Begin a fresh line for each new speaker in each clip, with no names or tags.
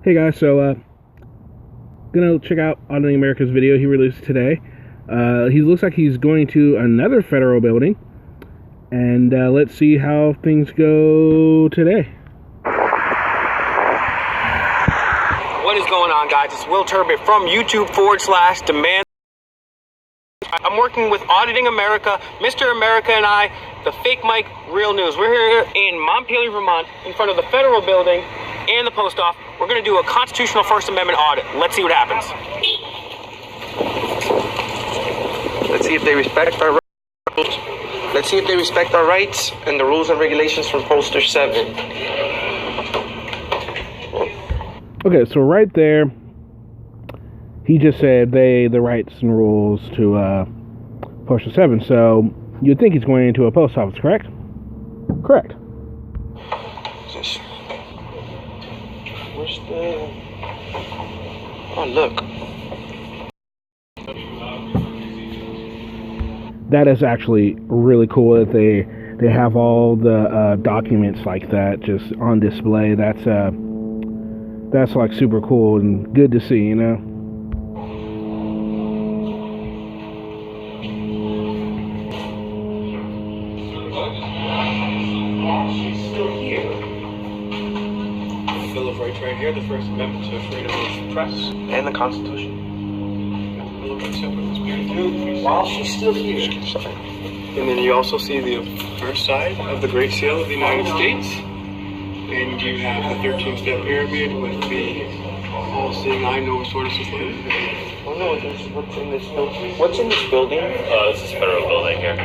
Hey guys, so gonna check out Auditing America's video he released today. He looks like he's going to another federal building, and let's see how things go today.
What is going on, guys? It's Will Turbot from YouTube/demand. I'm working with Auditing America, Mr. America and I, the fake Mike, real news. We're here in Montpelier, Vermont, in front of the federal building and the post office. We're going to do a constitutional First Amendment audit. Let's see what happens. Let's see if they respect our rights. Let's see if they respect our rights and the rules and regulations from Poster 7.
Okay, so right there, he just said the rights and rules to Poster 7. So you'd think he's going into a post office, correct? Correct.
Where's the... Oh, look.
That is actually really cool that they have all the documents like that just on display. That's like super cool and good to see, you know.
She's still here. The Bill of Rights right here, the First Amendment to freedom of press. And the Constitution. While she's still here. And then you also see the first side of the Great Seal of the United States. And you have the 13-step pyramid with the all-seeing eye, no sort of support. Oh no, what's in this building? What's in this building?
This is federal building here.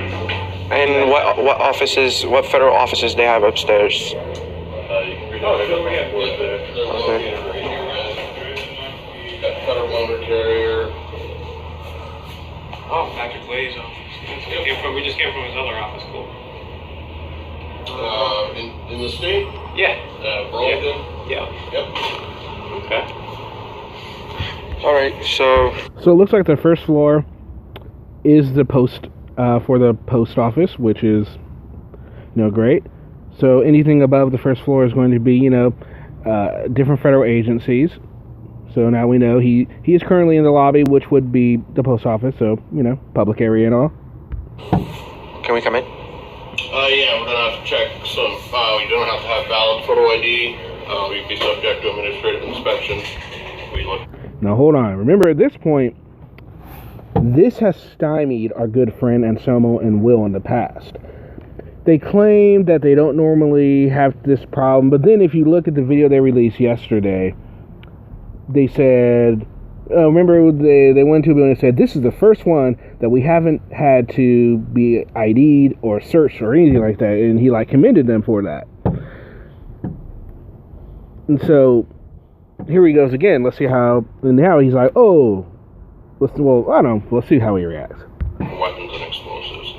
And what offices, what federal offices they have upstairs?
You can read over there.
Okay.
Federal motor carrier.
Oh, Patrick Act office. We just came from his other office. Cool.
In the state?
Yeah.
Burlington?
Yeah.
Yep.
Okay. All right. So
it looks like the first floor is the post for the post office, which is, great. So anything above the first floor is going to be, different federal agencies. So now we know he is currently in the lobby, which would be the post office. So, public area and all.
can we come in?
Yeah, we're gonna have to check some. You don't have to have valid photo ID. You'd be subject to administrative inspection.
Now hold on. Remember, at this point, this has stymied our good friend Anselmo and Will in the past. They claim that they don't normally have this problem, but then if you look at the video they released yesterday, they said, remember they went to a building and said, this is the first one that we haven't had to be ID'd or searched or anything like that, and he commended them for that. And so here he goes again. Let's see how. And now he's like, oh, let's see how he reacts.
Weapons and explosives.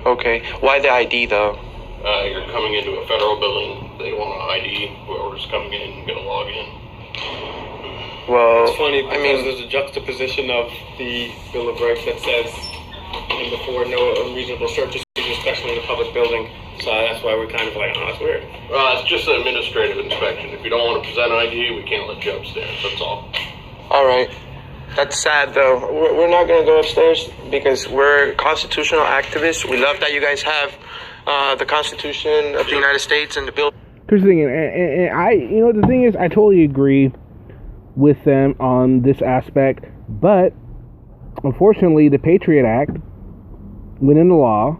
Okay. Why the ID though?
You're coming into a federal building. They want an ID. Whoever's coming in, get a login.
Well,
it's funny because there's a juxtaposition of the Bill of Rights that says in before no unreasonable searches, especially in a public building. So that's why we're kind of like, oh, that's weird.
It's just an administrative inspection. If you don't want to present an ID, we can't let you upstairs. That's all.
All right. That's sad, though. We're not going to go upstairs because we're constitutional activists. We love that you guys have the Constitution of the United States and the Bill.
Here's the thing, and I, the thing is, I totally agree with them on this aspect, but unfortunately, the Patriot Act went into law,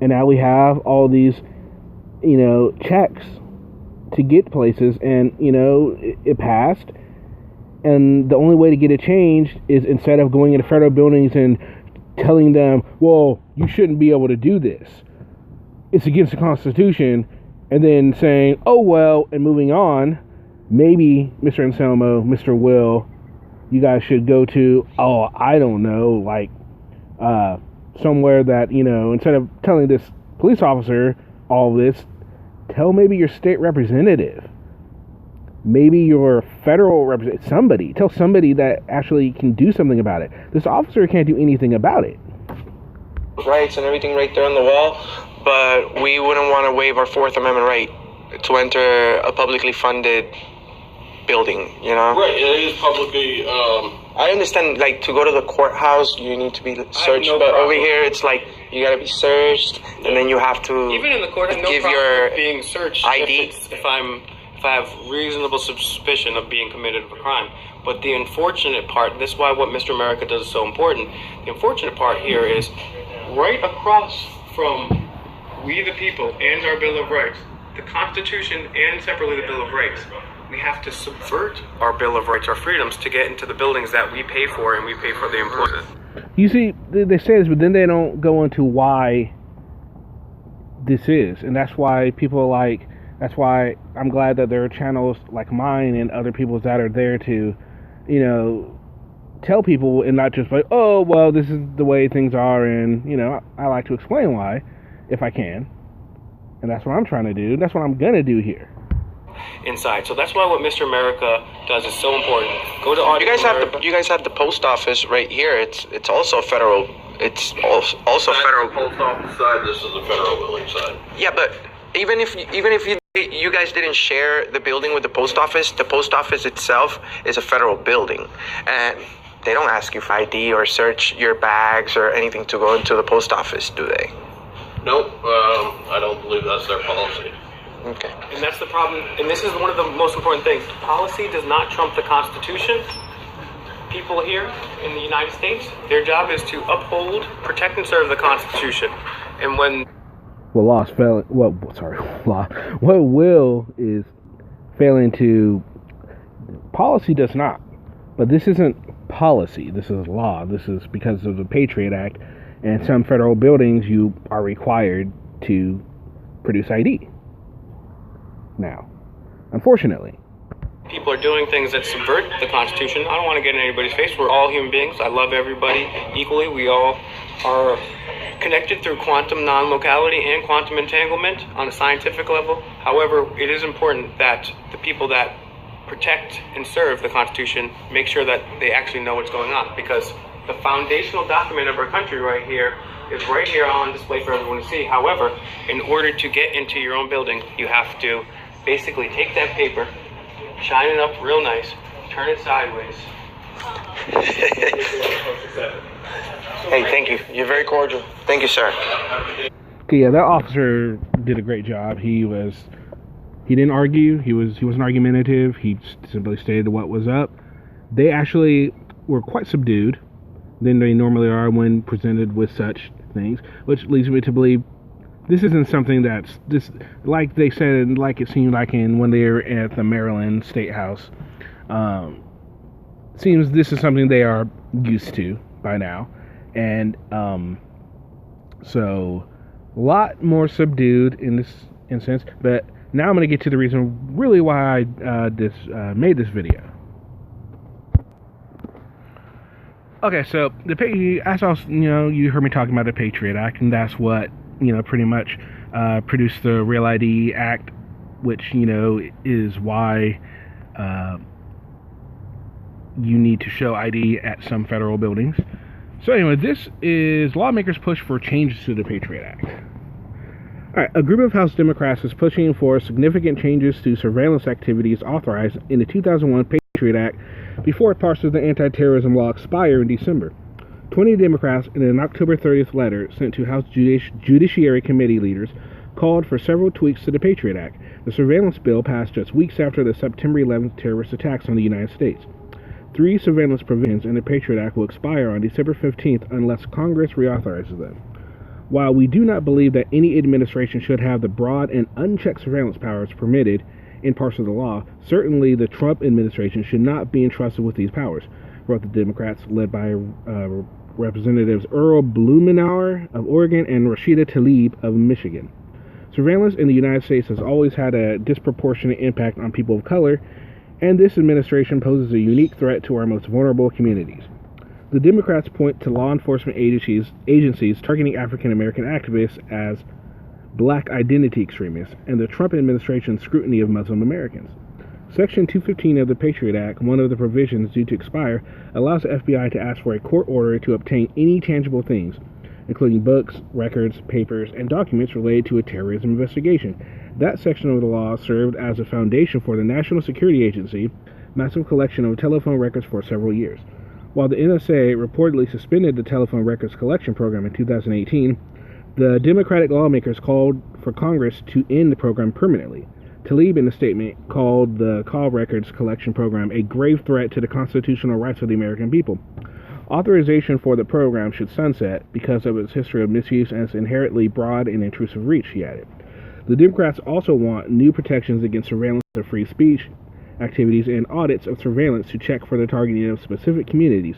and now we have all these, checks to get places, and, it passed. And the only way to get it changed is instead of going into federal buildings and telling them, well, you shouldn't be able to do this, it's against the Constitution, and then saying, oh, well, and moving on, maybe Mr. Anselmo, Mr. Will, you guys should go to, I don't know, somewhere that, instead of telling this police officer all this, tell maybe your state representative. Maybe your federal representative, somebody. Tell somebody that actually can do something about it. This officer can't do anything about it.
Rights and everything right there on the wall, but we wouldn't want to waive our Fourth Amendment right to enter a publicly funded building, you know?
Right, it is publicly,
I understand, like, to go to the courthouse, you need to be searched,
no
but
problem.
over here, it's like, you gotta be searched, and then you have to
Even in the court, I have no
give
problem
your
with being searched
ID.
if I have reasonable suspicion of being committed of a crime. But the unfortunate part, this is why what Mr. America does is so important. The unfortunate part here is right across from we the people and our Bill of Rights, the Constitution and separately the Bill of Rights, we have to subvert our Bill of Rights, our freedoms, to get into the buildings that we pay for and we pay for the employees.
You see, they say this, but then they don't go into why this is. And that's why people are like, that's why I'm glad that there are channels like mine and other people's that are there to, you know, tell people and not just like, oh, well, this is the way things are. And, you know, I like to explain why, if I can. And that's what I'm trying to do. That's what I'm going to do here.
Inside. So that's why what Mr. America does is so important. Go to Auditing America.
You guys have the post office right here. It's also federal. It's also federal.
post office side, this is the federal building side.
Yeah, but even if you guys didn't share the building with the post office itself is a federal building, and they don't ask you for ID or search your bags or anything to go into the post office, do they?
Nope, I don't believe that's their policy.
Okay.
And that's the problem, and this is one of the most important things. Policy does not trump the Constitution. People here in the United States, their job is to uphold, protect, and serve the Constitution. And when
What will is failing to, policy does not. But this isn't policy, this is law. This is because of the Patriot Act, and some federal buildings you are required to produce ID. Now, unfortunately,
people are doing things that subvert the Constitution, I don't want to get in anybody's face. We're all human beings. I love everybody equally. We all are connected through quantum non-locality and quantum entanglement on a scientific level. However, it is important that the people that protect and serve the Constitution make sure that they actually know what's going on, because the foundational document of our country right here is right here on display for everyone to see. However, in order to get into your own building, you have to basically take that paper, shine it up real nice, turn it sideways.
Hey, thank you. You're very cordial. Thank you, sir.
okay, yeah, that officer did a great job. He didn't argue. He wasn't argumentative. He simply stated what was up. They actually were quite subdued than they normally are when presented with such things, which leads me to believe this isn't something that's this, like they said, like it seemed like when they were at the Maryland State House. Seems this is something they are used to by now, and so a lot more subdued in this instance. But now I'm going to get to the reason really why I made this video. Okay, so as I was, you heard me talking about the Patriot Act, and that's what pretty much produced the Real ID Act, which is why you need to show ID at some federal buildings. So anyway, this is lawmakers' push for changes to the Patriot Act. Alright, a group of House Democrats is pushing for significant changes to surveillance activities authorized in the 2001 Patriot Act before parts of the anti-terrorism law expire in December. 20 Democrats, in an October 30th letter sent to House Judiciary Committee leaders, called for several tweaks to the Patriot Act. The surveillance bill passed just weeks after the September 11th terrorist attacks on the United States. 3 surveillance provisions in the Patriot Act will expire on December 15th unless Congress reauthorizes them. While we do not believe that any administration should have the broad and unchecked surveillance powers permitted in parts of the law, certainly the Trump administration should not be entrusted with these powers, wrote the Democrats, led by Representatives Earl Blumenauer of Oregon and Rashida Tlaib of Michigan. Surveillance in the United States has always had a disproportionate impact on people of color, and this administration poses a unique threat to our most vulnerable communities. The Democrats point to law enforcement agencies targeting African American activists as black identity extremists, and the Trump administration's scrutiny of Muslim Americans. Section 215 of the Patriot Act, one of the provisions due to expire, allows the FBI to ask for a court order to obtain any tangible things, including books, records, papers, and documents related to a terrorism investigation. That section of the law served as a foundation for the National Security Agency, massive collection of telephone records for several years. While the NSA reportedly suspended the telephone records collection program in 2018, the Democratic lawmakers called for Congress to end the program permanently. Tlaib, in a statement, called the call records collection program a grave threat to the constitutional rights of the American people. Authorization for the program should sunset because of its history of misuse and its inherently broad and intrusive reach, he added. The Democrats also want new protections against surveillance of free speech activities and audits of surveillance to check for the targeting of specific communities.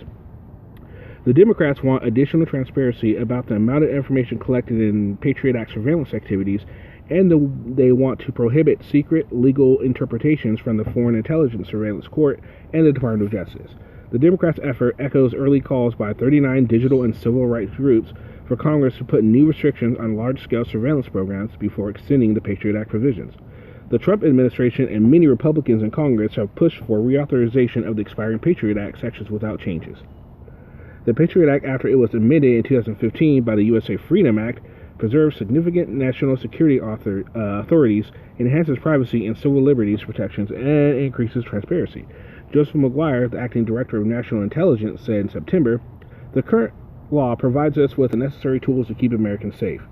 The Democrats want additional transparency about the amount of information collected in Patriot Act surveillance activities, and they want to prohibit secret legal interpretations from the Foreign Intelligence Surveillance Court and the Department of Justice. The Democrats' effort echoes early calls by 39 digital and civil rights groups for Congress to put new restrictions on large-scale surveillance programs before extending the Patriot Act provisions. The Trump administration and many Republicans in Congress have pushed for reauthorization of the expiring Patriot Act sections without changes. The Patriot Act, after it was amended in 2015 by the USA Freedom Act, preserves significant national security authorities, enhances privacy and civil liberties protections, and increases transparency. Joseph McGuire, the acting director of National Intelligence, said in September, "The current law provides us with the necessary tools to keep Americans safe."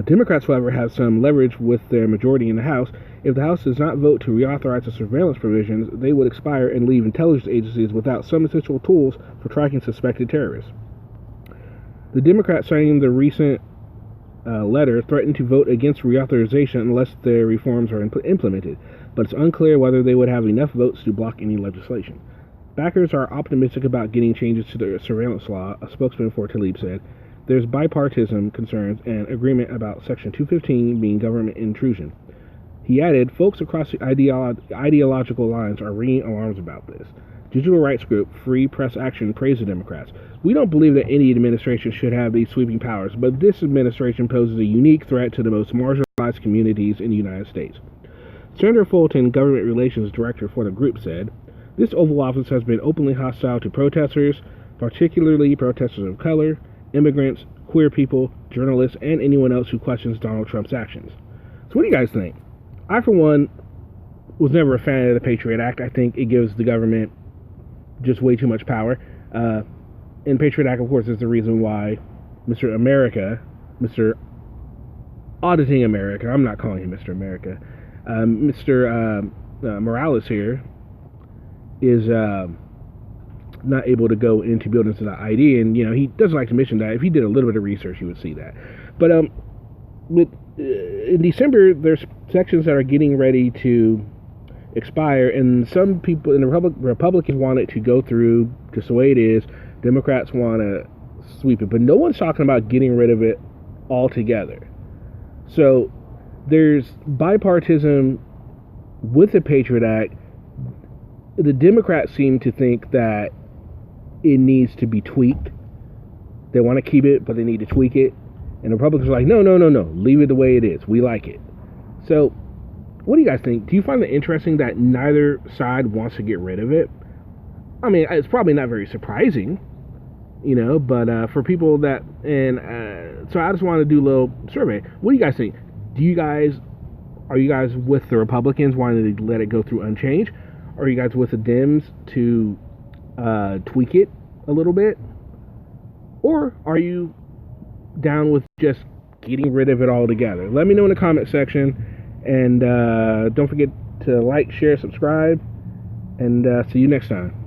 Democrats, however, have some leverage with their majority in the House. If the House does not vote to reauthorize the surveillance provisions, they would expire and leave intelligence agencies without some essential tools for tracking suspected terrorists. The Democrats, signing the recent letter, threatened to vote against reauthorization unless the reforms are implemented, but it's unclear whether they would have enough votes to block any legislation. Backers are optimistic about getting changes to the surveillance law, a spokesman for Tlaib said. There's bipartisan concerns and agreement about Section 215 being government intrusion. He added, folks across the ideological lines are ringing alarms about this. Digital rights group Free Press Action praised the Democrats. We don't believe that any administration should have these sweeping powers, but this administration poses a unique threat to the most marginalized communities in the United States. Senator Fulton, government relations director for the group, said, this Oval Office has been openly hostile to protesters, particularly protesters of color, immigrants, queer people, journalists, and anyone else who questions Donald Trump's actions. So what do you guys think? I, for one, was never a fan of the Patriot Act. I think it gives the government just way too much power. And Patriot Act, of course, is the reason why Mr. America, Mr. Auditing America, I'm not calling him Mr. America, Mr. Morales here is not able to go into buildings without ID, and he doesn't like to mention that. If he did a little bit of research, he would see that. But in December, there's sections that are getting ready to expire, and some people in the Republicans want it to go through just the way it is. Democrats want to sweep it, but no one's talking about getting rid of it altogether. So there's bipartisan with the Patriot Act. The Democrats seem to think that it needs to be tweaked. They want to keep it, but they need to tweak it. And the Republicans are like, no, leave it the way it is. We like it. So, what do you guys think? Do you find it interesting that neither side wants to get rid of it? I mean, it's probably not very surprising, but for people that, and so I just want to do a little survey. What do you guys think? Are you guys with the Republicans wanting to let it go through unchanged? Are you guys with the Dems to tweak it a little bit? Or are you down with just getting rid of it altogether? Let me know in the comment section. And don't forget to like, share, subscribe. And see you next time.